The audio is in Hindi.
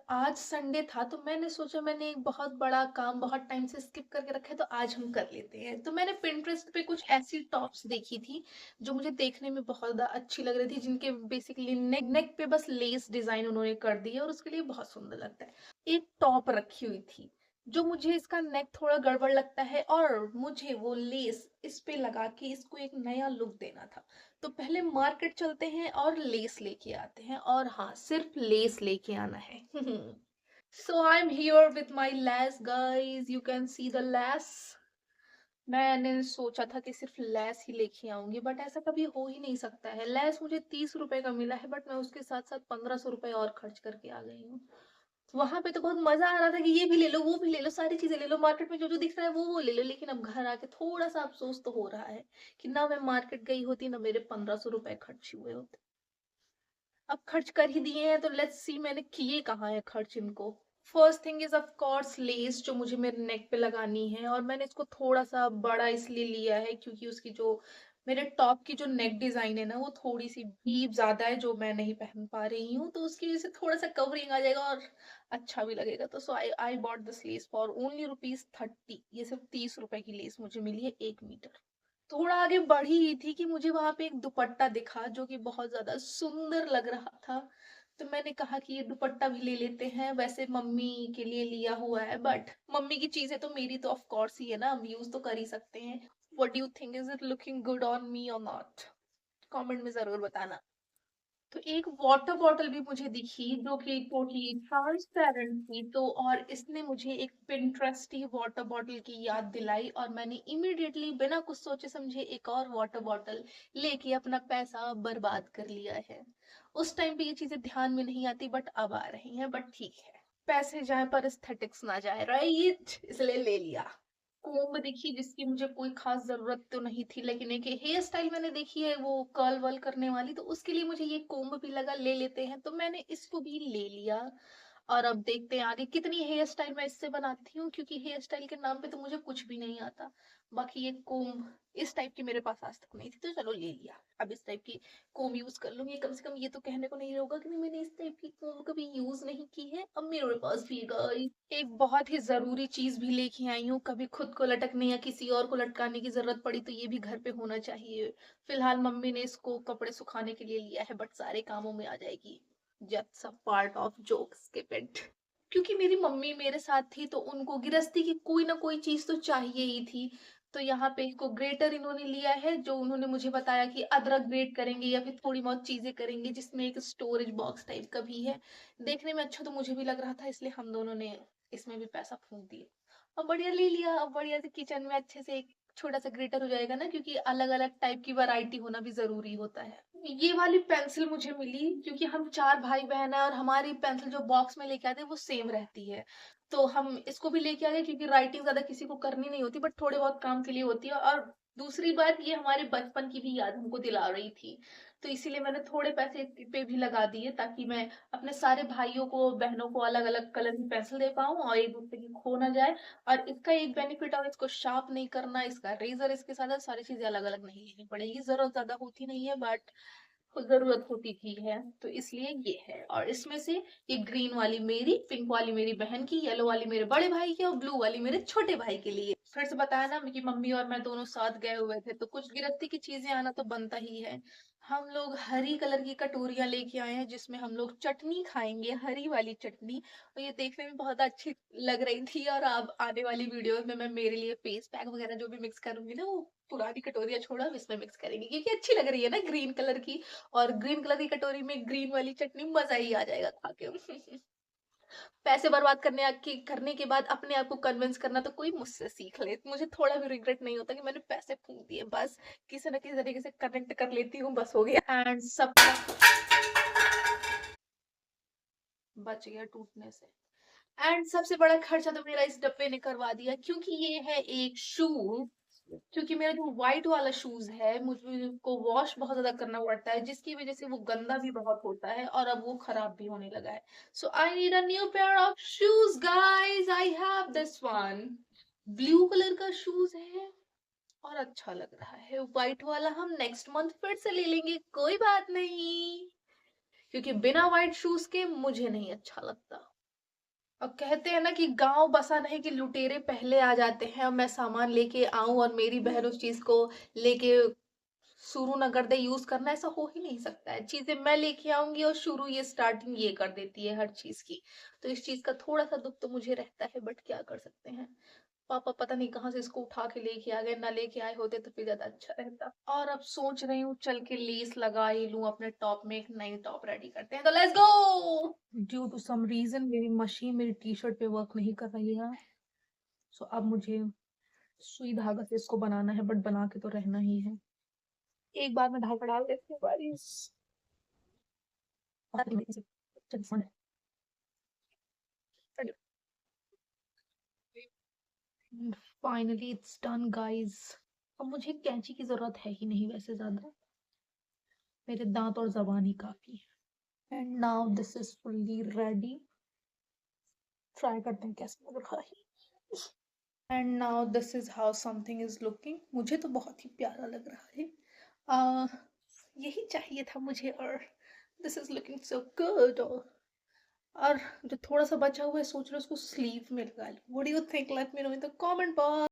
आज संडे था तो मैंने सोचा मैंने एक बहुत बड़ा काम बहुत टाइम से स्किप करके रखा है तो आज हम कर लेते हैं। तो मैंने पिंटरेस्ट पे कुछ ऐसी टॉप्स देखी थी जो मुझे देखने में बहुत ज़्यादा अच्छी लग रही थी, जिनके बेसिकली नेक नेक पे बस लेस डिज़ाइन उन्होंने कर दी है और उसके लिए बहुत सुंदर लगता है। एक टॉप रखी हुई थी, जो मुझे इसका नेक थोड़ा गड़बड़ लगता है और मुझे वो लेस इस पे लगा के इसको एक नया लुक देना था। तो पहले मार्केट चलते हैं और लेस लेके आते हैं, और हाँ, सिर्फ लेस लेके आना है। So I am here with my Lay's guys, you can see the Lay's. मैंने सोचा था कि सिर्फ लेस ही लेके आऊंगी, बट ऐसा कभी हो ही नहीं सकता है। लेस मुझे 30 रुपए का मिला है, बट मैं उसके साथ साथ 1500 रुपए और खर्च करके आ गई हूँ। वहां पे तो बहुत मजा आ रहा था कि ये भी ले लो, वो भी ले लो, सारी चीजें ले लो, मार्केट में जो जो दिख रहा है वो ले लो। लेकिन अब घर आके थोड़ा सा अफसोस तो हो रहा है कि ना मैं मार्केट गई होती, ना मेरे 1500 रुपए खर्च हुए होते। अब खर्च कर ही दिए हैं तो लेट्स सी मैंने किए कहाँ है खर्च इनको। First thing is of course less, जो मुझे मेरे नेक पे लगानी है, और मैंने इसको थोड़ा सा बड़ा इसलिए लिया है क्योंकि उसकी जो मेरे टॉप की जो नेक डिजाइन है ना, वो थोड़ी सी भी ज्यादा है जो मैं नहीं पहन पा रही हूँ, तो उसकी वजह से थोड़ा सा कवरिंग आ जाएगा और अच्छा भी लगेगा। तो so I bought this Lay's for only rupees 30। ये सिर्फ 30 रुपए की लेस मुझे मिली है 1 मीटर। थोड़ा आगे बढ़ी ही थी कि मुझे वहां पे एक दुपट्टा दिखा जो कि बहुत ज्यादा सुंदर लग रहा था। तो मैंने कहा कि ये दुपट्टा भी ले लेते हैं, वैसे मम्मी के लिए लिया हुआ है, बट मम्मी की चीजें तो मेरी तो ऑफ कोर्स ही है ना, हम यूज तो कर ही सकते हैं। What do you think, is it looking good on me और नॉट? कमेंट में जरूर बताना। तो एक वाटर बॉटल भी मुझे दिखी जो कि टोटली ट्रांसपेरेंट थी, तो और इसने मुझे एक पिंटरेस्टी वाटर बॉटल की याद दिलाई, और मैंने इमीडिएटली बिना कुछ सोचे समझे एक और वाटर बॉटल लेके अपना पैसा बर्बाद कर लिया है। उस टाइम पे ये चीजें ध्यान में नहीं आती, बट अब आ रही हैं, बट ठीक है। पैसे जाए पर एस्थेटिक्स ना जाए, राइट, इसलिए ले लिया। कोम्ब देखी जिसकी मुझे कोई खास जरूरत तो नहीं थी, लेकिन एक हेयर स्टाइल मैंने देखी है वो कर्ल वर्ल करने वाली, तो उसके लिए मुझे ये कोम्ब भी लगा ले लेते हैं, तो मैंने इसको भी ले लिया। और अब देखते हैं आगे कितनी हेयर स्टाइल मैं इससे बनाती हूँ, क्योंकि हेयर स्टाइल के नाम पे तो मुझे कुछ भी नहीं आता। बाकी ये कोम्ब इस टाइप की मेरे पास आज तक नहीं थी, तो चलो ले लिया। अब इस टाइप की कोम्ब यूज कर लूंगी, कम से कम ये तो कहने को नहीं होगा कि मैंने इस टाइप की कोम्ब कभी यूज नहीं की है। अब मेरे पास भी गई एक बहुत ही जरूरी चीज भी लेके आई हूँ, कभी खुद को लटकने या किसी और को लटकाने की जरूरत पड़ी तो ये भी घर पे होना चाहिए। फिलहाल मम्मी ने इसको कपड़े सुखाने के लिए लिया है, बट सारे कामों में आ जाएगी। Just a part of joke, skip it. क्योंकि मेरी मम्मी मेरे साथ थी तो उनको गृहस्थी की कोई ना कोई चीज तो चाहिए ही थी। तो यहाँ पे इसको ग्रेटर इन्होंने लिया है, जो उन्होंने मुझे बताया कि अदरक ग्रेट करेंगे या फिर थोड़ी बहुत चीजें करेंगे, जिसमें एक स्टोरेज बॉक्स टाइप का भी है। देखने में अच्छा तो मुझे भी लग रहा था, इसलिए हम दोनों ने इसमें भी पैसा फूंक दिए। अब बढ़िया ले लिया, अब बढ़िया से किचन में अच्छे से एक छोटा सा ग्रेटर हो जाएगा ना, क्योंकि अलग अलग टाइप की वैरायटी होना भी जरूरी होता है। ये वाली पेंसिल मुझे मिली क्योंकि हम 4 भाई बहन है, और हमारी पेंसिल जो बॉक्स में लेके आते हैं वो सेम रहती है। तो हम इसको भी लेके आ गए क्योंकि राइटिंग ज्यादा किसी को करनी नहीं होती, बट थोड़े बहुत काम के लिए होती है। और दूसरी बात, ये हमारे बचपन की भी याद हमको दिला रही थी, तो इसीलिए मैंने थोड़े पैसे पे भी लगा दिए, ताकि मैं अपने सारे भाइयों को बहनों को अलग अलग कलर की पेंसिल दे पाऊं और एक दूसरे की खो ना जाए। और इसका एक बेनिफिट, और इसको शार्प नहीं करना, इसका रेजर इसके साथ है, सारी चीजें अलग अलग नहीं लेनी पड़ेगी, जरूरत ज्यादा होती नहीं है, बट जरूरत होती थी है, तो इसलिए ये है। और इसमें से ये ग्रीन वाली मेरी, पिंक वाली मेरी बहन की, येलो वाली मेरे बड़े भाई की, और ब्लू वाली मेरे छोटे भाई के लिए। फिर से बताया ना कि मम्मी और मैं दोनों साथ गए हुए थे, तो कुछ गिरफ्ती की चीजें आना तो बनता ही है। हम लोग हरी कलर की कटोरियां लेके आए हैं, जिसमें हम लोग चटनी खाएंगे, हरी वाली चटनी। और ये देखने में बहुत अच्छी लग रही थी, और अब आने वाली वीडियोस में मैं मेरे लिए फेस पैक वगैरह जो भी मिक्स करूंगी ना, वो पुरानी कटोरियां छोड़ा अब इसमें मिक्स करेंगे, क्योंकि अच्छी लग रही है ना ग्रीन कलर की। और ग्रीन कलर की कटोरी में ग्रीन वाली चटनी, मजा ही आ जाएगा खा के। पैसे बर्बाद करने के बाद अपने आप को कन्विंस करना तो कोई मुझसे सीख ले, मुझे थोड़ा भी रिग्रेट नहीं होता कि मैंने पैसे फूंक दिए, बस किसी ना किसी तरीके से कनेक्ट कर लेती हूँ, बस हो गया। एंड सब बच गया टूटने से। एंड सबसे बड़ा खर्चा तो मेरा इस डब्बे ने करवा दिया, क्योंकि ये है एक शू। क्योंकि मेरा जो व्हाइट वाला शूज है, मुझे को वॉश बहुत ज्यादा करना पड़ता है, जिसकी वजह से वो गंदा भी बहुत होता है और अब वो खराब भी होने लगा है। So I need a new pair of shoes guys, I have this one. Blue colour का शूज है और अच्छा लग रहा है। व्हाइट वाला हम नेक्स्ट मंथ फिर से ले लेंगे, कोई बात नहीं, क्योंकि बिना व्हाइट शूज के मुझे नहीं अच्छा लगता। और कहते हैं ना कि गाँव बसा नहीं कि लुटेरे पहले आ जाते हैं और मैं सामान लेके आऊँ और मेरी बहन उस चीज़ को लेके शुरू ना कर दे यूज़ करना, ऐसा हो ही नहीं सकता है। चीज़ें मैं लेके आऊँगी और शुरू ये स्टार्टिंग ये कर देती है हर चीज़ की। तो इस चीज़ का थोड़ा-सा दुःख तो मुझे रहता है, बट क्या कर सकते हैं। पापा पता नहीं कहाँ से इसको उठा के लेके आ गए, ना लेके आए होते तो फिर ज़्यादा अच्छा रहता। और अब सोच रही हूँ चल के लेस लगा ही लूँ अपने टॉप में, एक नई टॉप रेडी करते हैं, तो let's go. Due to some reason मेरी मशीन मेरी टी-शर्ट पे वर्क नहीं कर रही है। सो अब मुझे सुई धागा से इसको बनाना है, बट बना के तो रहना ही है। एक बार में धागा डाल देती हूँ बारिश। Finally it's done guys. अब मुझे कैंची की जरूरत है ही नहीं वैसे ज्यादा, मेरे दांत और जबान ही काफी है। And now this is fully ready. Try करते हैं कैसे लग रहा है। And now this is how something is looking. मुझे तो बहुत ही प्यारा लग रहा है। uh, यही चाहिए था मुझे। और this is looking so good. और जो थोड़ा सा बचा हुआ है सोच रहे उसको स्लीव में लगा लूं। What do you think? Let me know in the comment box.